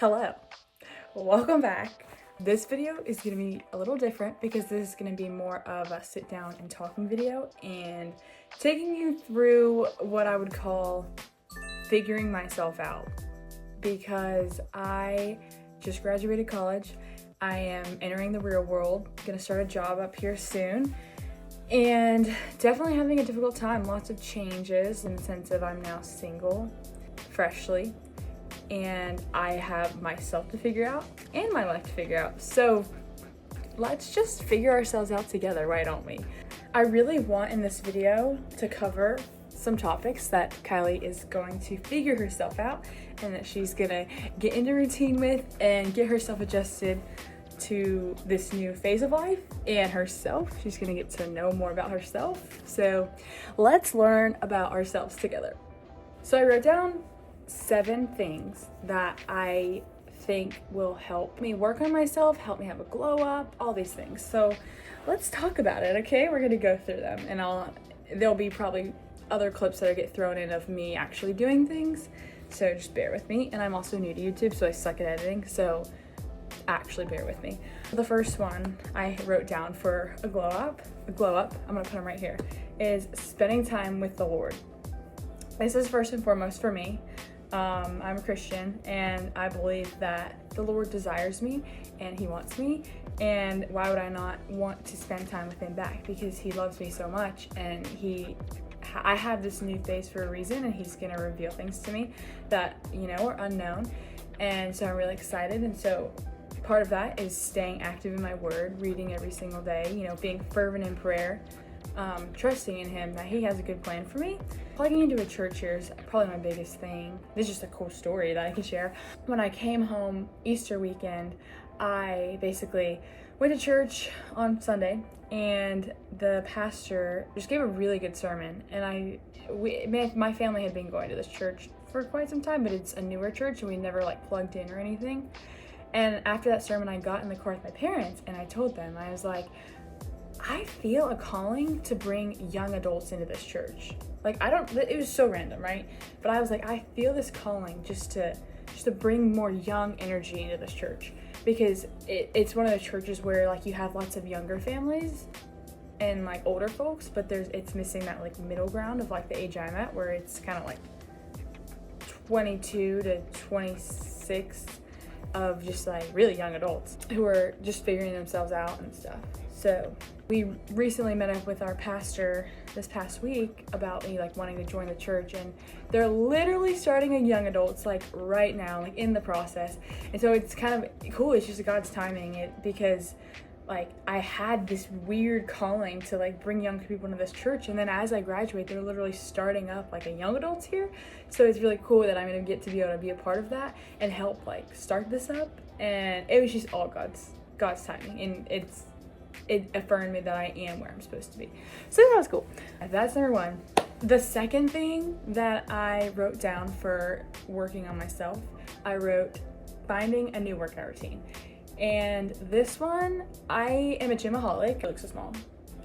Hello, welcome back. This video is gonna be a little different because this is gonna be more of a sit down and talking video and taking you through what I would call figuring myself out, because I just graduated college. I am entering the real world, gonna start a job up here soon, and definitely having a difficult time. Lots of changes in the sense of I'm now single, freshly, and I have myself to figure out and my life to figure out. So let's just figure ourselves out together, why don't we? I really want in this video to cover some topics that Kylie is going to figure herself out and that she's gonna get into routine with and get herself adjusted to this new phase of life and herself. She's gonna get to know more about herself. So let's learn about ourselves together. So I wrote down 7 things that I think will help me work on myself, help me have a glow up, all these things. So let's talk about it, okay? We're gonna go through them, and there'll be probably other clips that get thrown in of me actually doing things, so just bear with me. And I'm also new to YouTube, so I suck at editing, so actually bear with me. The first one I wrote down for a glow up, I'm gonna put them right here, is spending time with the Lord. This is first and foremost for me. I'm a Christian, and I believe that the Lord desires me and He wants me, and why would I not want to spend time with Him back? Because He loves me so much, and I have this new phase for a reason, and He's gonna reveal things to me that, are unknown, and so I'm really excited. And so part of that is staying active in my word, reading every single day, being fervent in prayer, trusting in Him that He has a good plan for me. Plugging into a church here is probably my biggest thing. This is just a cool story that I can share. When I came home Easter weekend, I basically went to church on Sunday, and the pastor just gave a really good sermon. And my family had been going to this church for quite some time, but it's a newer church, and we never plugged in or anything. And after that sermon, I got in the car with my parents, and I told them, I was like, I feel a calling to bring young adults into this church. It was so random, right? But I was like, I feel this calling just to bring more young energy into this church, because it's one of the churches where you have lots of younger families and older folks, but it's missing that middle ground of the age I'm at, where it's kind of 22 to 26 of just really young adults who are just figuring themselves out and stuff. So we recently met up with our pastor this past week about me wanting to join the church, and they're literally starting a young adults right now, in the process. And so it's kind of cool. It's just God's timing because I had this weird calling to bring young people into this church, and then as I graduate, they're literally starting up a young adults here. So it's really cool that I'm gonna get to be able to be a part of that and help start this up. And it was just all God's timing, and it affirmed me that I am where I'm supposed to be. So that was cool. That's number 1. The second thing that I wrote down for working on myself, I wrote finding a new workout routine. And this one, I am a gymaholic. It looks so small.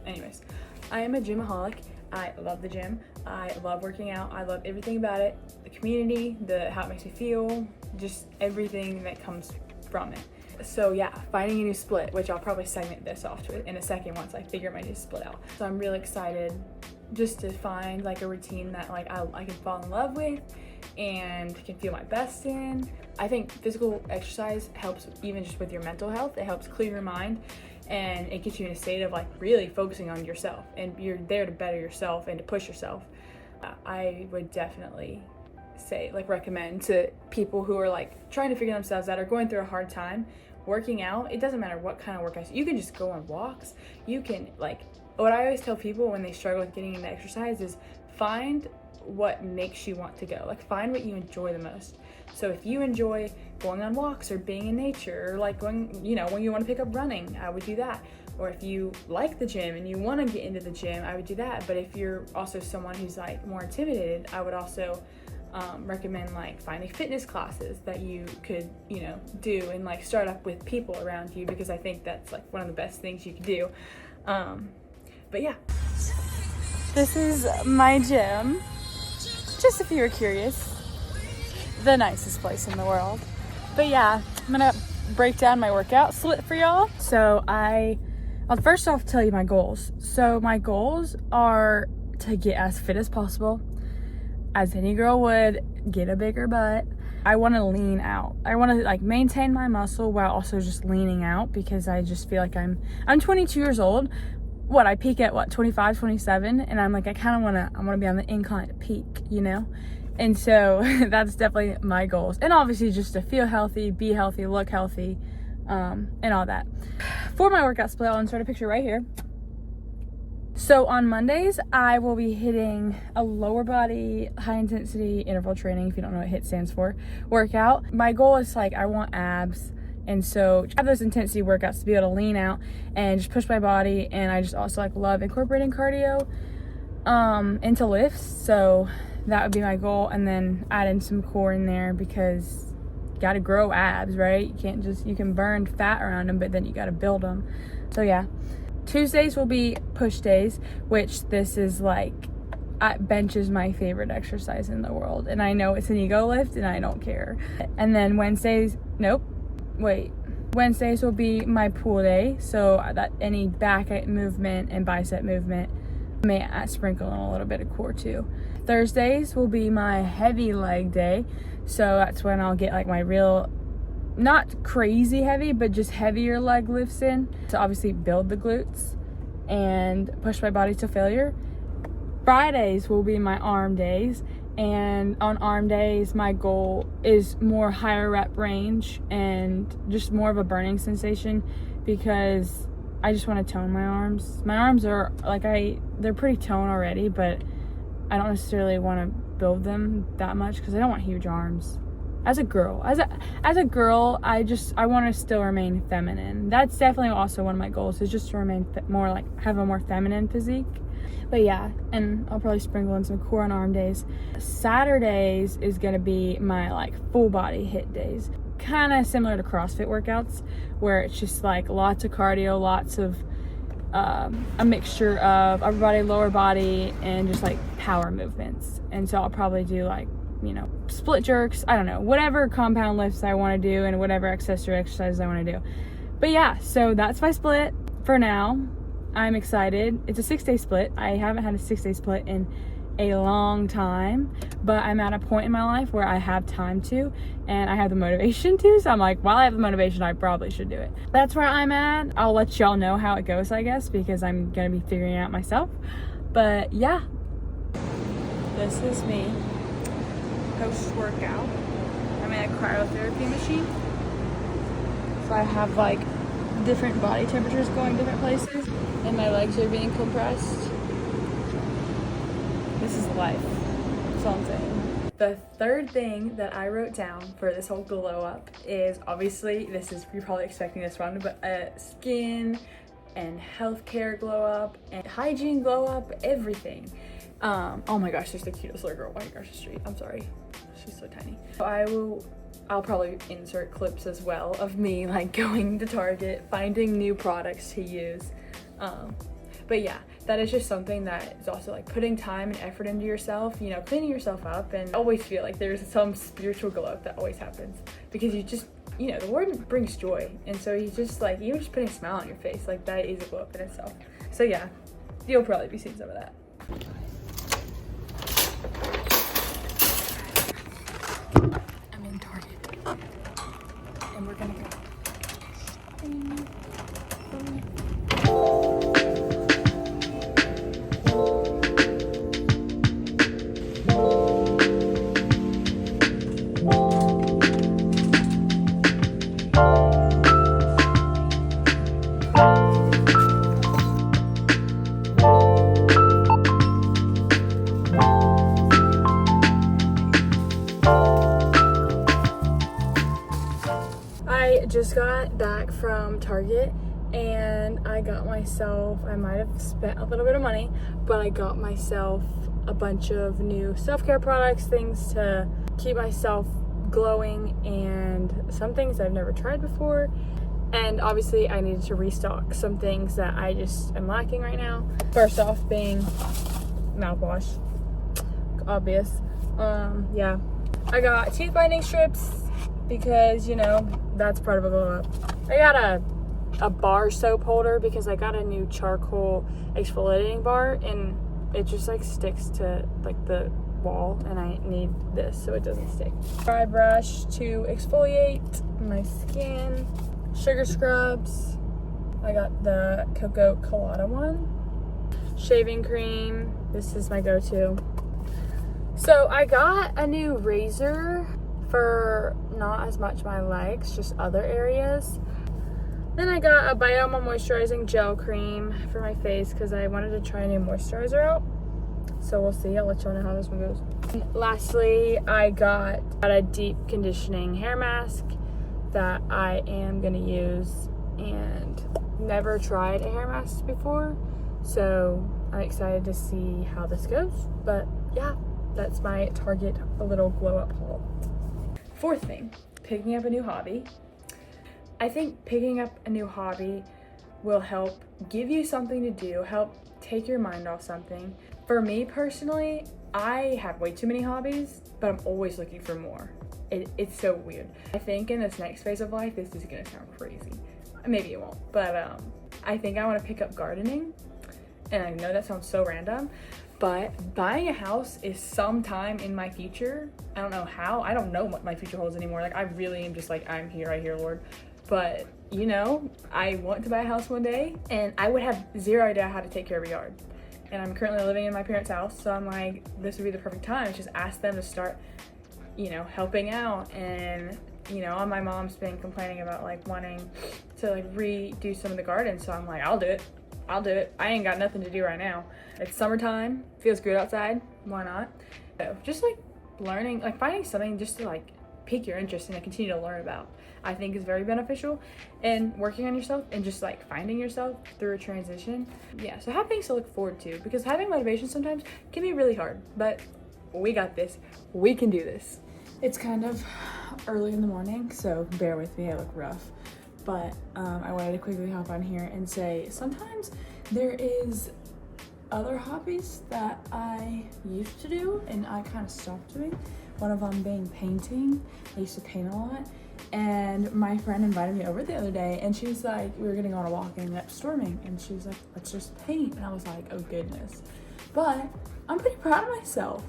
Anyways, I am a gymaholic. I love the gym. I love working out. I love everything about it. The community, how it makes me feel, just everything that comes from it. So yeah, finding a new split, which I'll probably segment this off to in a second once I figure my new split out. So I'm really excited just to find a routine that I can fall in love with and can feel my best in. I think physical exercise helps even just with your mental health. It helps clear your mind, and it gets you in a state of really focusing on yourself, and you're there to better yourself and to push yourself. I would definitely say recommend to people who are trying to figure themselves out or going through a hard time. Working out, it doesn't matter what kind of workout. You can just go on walks. You can what I always tell people when they struggle with getting into exercise is find what makes you want to go. Find what you enjoy the most. So if you enjoy going on walks or being in nature, or going, when you want to pick up running, I would do that. Or if you like the gym and you want to get into the gym, I would do that. But if you're also someone who's more intimidated, I would also recommend finding fitness classes that you could do and start up with people around you, because I think that's one of the best things you could do. But yeah, this is my gym, just if you were curious. The nicest place in the world. But yeah, I'm gonna break down my workout split for y'all. So I'll first off tell you my goals. So my goals are to get as fit as possible, as any girl would, get a bigger butt. I want to lean out. I want to like maintain my muscle while also just leaning out, because I just feel like I'm 22 years old. I peak at 25, 27, and I'm like, I kind of want to be on the incline to peak, you know? And so that's definitely my goals. And obviously just to feel healthy, be healthy, look healthy, and all that. For my workout split, I'll insert a picture right here. So on Mondays, I will be hitting a lower body, high intensity interval training, if you don't know what HIIT stands for, workout. My goal is like, I want abs. And so have those intensity workouts to be able to lean out and just push my body. And I just also like love incorporating cardio into lifts. So that would be my goal. And then add in some core in there, because you got to grow abs, right? You can burn fat around them, but then you got to build them. So yeah. Tuesdays will be push days, which this is like, bench is my favorite exercise in the world. And I know it's an ego lift and I don't care. And then Wednesdays will be my pool day. So that any back movement and bicep movement, may sprinkle in a little bit of core too. Thursdays will be my heavy leg day. So that's when I'll get like my real, not crazy heavy, but just heavier leg lifts in to obviously build the glutes and push my body to failure. Fridays will be my arm days, and on arm days my goal is more higher rep range and just more of a burning sensation, because I just want to tone my arms. My arms are like, they're pretty toned already, but I don't necessarily want to build them that much because I don't want huge arms. As a girl, I want to still remain feminine. That's definitely also one of my goals, is just to remain have a more feminine physique. But yeah, and I'll probably sprinkle in some core on arm days. Saturdays is gonna be my like full body HIIT days, kind of similar to CrossFit workouts, where it's just like lots of cardio, lots of a mixture of upper body, lower body, and just like power movements. And so I'll probably do like, split jerks, I don't know, whatever compound lifts I want to do and whatever accessory exercises I want to do. But yeah, so that's my split for now. I'm excited. It's a 6-day split. I haven't had a 6-day split in a long time, but I'm at a point in my life where I have time to, and I have the motivation to. So I'm like, while I have the motivation, I probably should do it. That's where I'm at. I'll let y'all know how it goes, I guess, because I'm going to be figuring it out myself. But yeah, this is me post-workout. I'm in a cryotherapy machine, so I have like different body temperatures going different places, and my legs are being compressed. This is life. That's all I'm saying. The third thing that I wrote down for this whole glow up is, obviously, you're probably expecting this one, but a skin and healthcare glow up and hygiene glow up, everything. Oh my gosh, she's the cutest little girl walking across the street. I'm sorry, she's so tiny. So I'll probably insert clips as well of me like going to Target, finding new products to use. But yeah, that is just something that is also like putting time and effort into yourself, cleaning yourself up, and I always feel like there's some spiritual glow up that always happens, because you just, the word brings joy. And so you just like, even just putting a smile on your face, like that is a glow up in itself. So yeah, you'll probably be seeing some of that. I'm in Target, and we're gonna go shopping. I just got back from Target, and I got myself, I might have spent a little bit of money, but I got myself a bunch of new self-care products, things to keep myself glowing, and some things I've never tried before. And obviously I needed to restock some things that I just am lacking right now. First off being mouthwash, obvious. Yeah, I got teeth binding strips, because, you know, that's part of a glow up. I got a bar soap holder because I got a new charcoal exfoliating bar and it just like sticks to like the wall, and I need this so it doesn't stick. Dry brush to exfoliate my skin. Sugar scrubs. I got the Coco Colada one. Shaving cream. This is my go-to. So I got a new razor for not as much my legs, just other areas. Then I got a Bioma moisturizing gel cream for my face because I wanted to try a new moisturizer out. So we'll see. I'll let y'all know how this one goes. And lastly, I got a deep conditioning hair mask that I am gonna use, and never tried a hair mask before, so I'm excited to see how this goes. But yeah, that's my Target a little glow up haul. Fourth thing, picking up a new hobby. I think picking up a new hobby will help give you something to do, help take your mind off something. For me personally, I have way too many hobbies, but I'm always looking for more. It's so weird. I think in this next phase of life, this is gonna sound crazy. Maybe it won't, but I think I wanna pick up gardening. And I know that sounds so random, but buying a house is sometime in my future. I don't know how, I don't know what my future holds anymore. Like I really am just like, I'm here, right here, Lord. But you know, I want to buy a house one day, and I would have zero idea how to take care of a yard. And I'm currently living in my parents' house, so I'm like, this would be the perfect time. Just ask them to start, you know, helping out. And you know, my mom's been complaining about like wanting to like redo some of the gardens, so I'm like, I'll do it. I ain't got nothing to do right now. It's summertime, feels good outside, why not? So just like learning, like finding something just to like pique your interest and to continue to learn about, I think is very beneficial. And working on yourself and just like finding yourself through a transition. Yeah, so have things to look forward to, because having motivation sometimes can be really hard, but we got this, we can do this. It's kind of early in the morning, so bear with me, I look rough. But I wanted to quickly hop on here and say sometimes there is other hobbies that I used to do and I kind of stopped doing. One of them being painting. I used to paint a lot, and my friend invited me over the other day, and she was like, we were gonna go on a walk and it ended up storming, and she was like, let's just paint. And I was like, oh goodness. But I'm pretty proud of myself.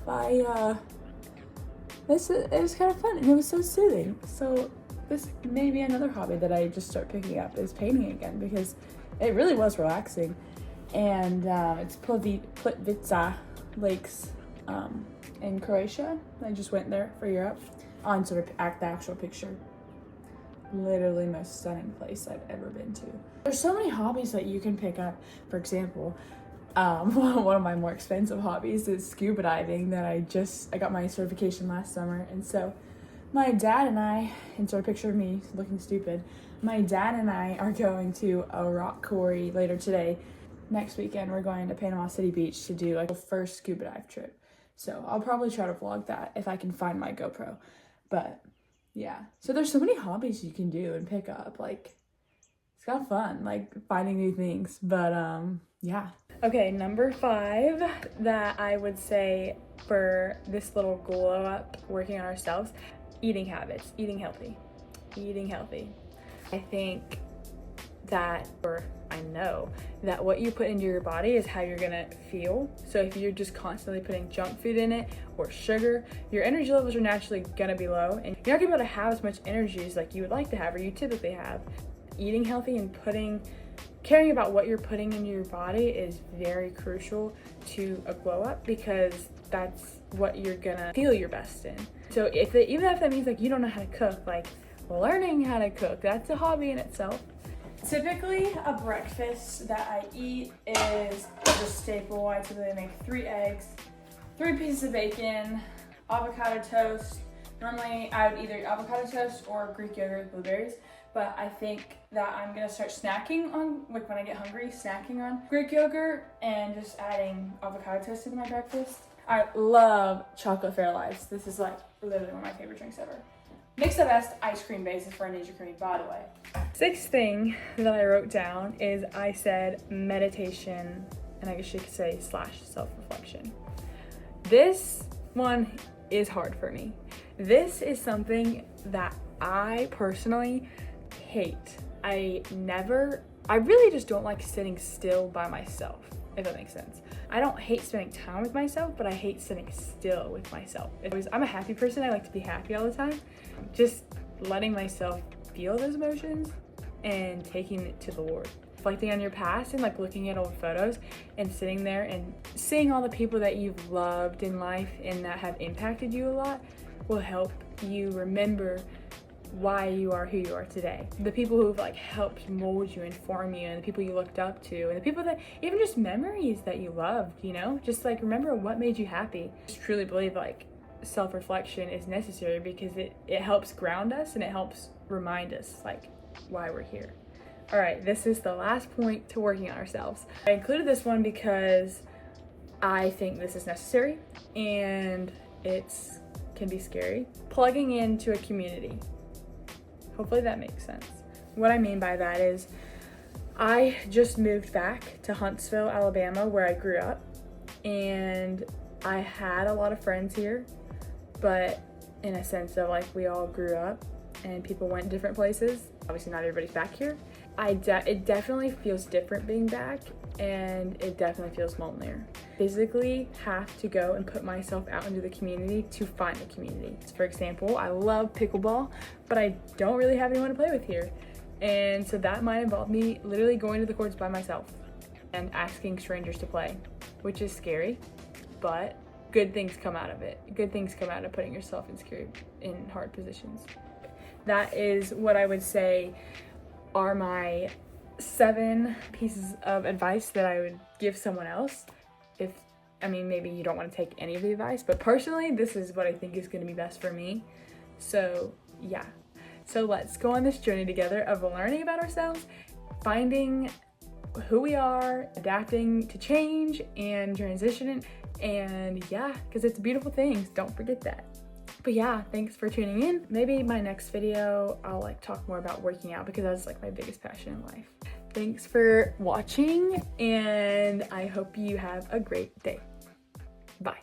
It was kind of fun and it was so soothing. So this may be another hobby that I just start picking up, is painting again, because it really was relaxing. And it's Plitvice Lakes in Croatia. I just went there for Europe on sort of the actual picture. Literally most stunning place I've ever been to. There's so many hobbies that you can pick up. For example, one of my more expensive hobbies is scuba diving. That I got my certification last summer, and so my dad and I, insert a picture of me looking stupid, my dad and I are going to a rock quarry later today. Next weekend, we're going to Panama City Beach to do like a first scuba dive trip. So I'll probably try to vlog that if I can find my GoPro. But yeah, so there's so many hobbies you can do and pick up. Like, it's kind of fun, like finding new things. But yeah. Okay, number 5 that I would say for this little glow up, working on ourselves, eating habits, eating healthy. I think that, or I know that what you put into your body is how you're gonna feel. So if you're just constantly putting junk food in it or sugar, your energy levels are naturally gonna be low, and you're not gonna be able to have as much energy as like you would like to have or you typically have. Eating healthy and caring about what you're putting into your body is very crucial to a glow up, because that's what you're gonna feel your best in. So even if that means like you don't know how to cook, like learning how to cook, that's a hobby in itself. Typically, a breakfast that I eat is just staple. I typically make 3 eggs, 3 pieces of bacon, avocado toast. Normally, I would either eat avocado toast or Greek yogurt with blueberries, but I think that I'm gonna start snacking on, like when I get hungry, snacking on Greek yogurt and just adding avocado toast into my breakfast. I love chocolate Fairlives. This is like literally one of my favorite drinks ever. Makes the best ice cream basis for a Ninja Cream, by the way. 6th thing that I wrote down is I said meditation, and I guess you could say / self-reflection. This one is hard for me. This is something that I personally I really just don't like sitting still by myself, if that makes sense. I don't hate spending time with myself, but I hate sitting still with myself. I'm a happy person. I like to be happy all the time. Just letting myself feel those emotions and taking it to the Lord. Reflecting on your past and like looking at old photos and sitting there and seeing all the people that you've loved in life and that have impacted you a lot will help you remember why you are who you are today. The people who've like helped mold you and form you, and the people you looked up to, and the people that even just memories that you loved, you know, just like remember what made you happy. I just truly believe like self-reflection is necessary because it helps ground us and it helps remind us like why we're here. All right, this is the last point to working on ourselves. I included this one because I think this is necessary and it's can be scary. Plugging into a community. Hopefully that makes sense. What I mean by that is I just moved back to Huntsville, Alabama, where I grew up, and I had a lot of friends here, but in a sense of like we all grew up and people went different places. Obviously not everybody's back here. It definitely feels different being back, and it definitely feels lonelier. Physically have to go and put myself out into the community to find a community. For example, I love pickleball, but I don't really have anyone to play with here. And so that might involve me literally going to the courts by myself and asking strangers to play, which is scary, but good things come out of it. Good things come out of putting yourself in hard positions. That is what I would say are my 7 pieces of advice that I would give someone else. Maybe you don't want to take any of the advice, but personally, this is what I think is going to be best for me. So yeah. So let's go on this journey together of learning about ourselves, finding who we are, adapting to change and transitioning. And yeah, because it's beautiful things. Don't forget that. But yeah, thanks for tuning in. Maybe my next video, I'll like talk more about working out because that's like my biggest passion in life. Thanks for watching, and I hope you have a great day. Bye.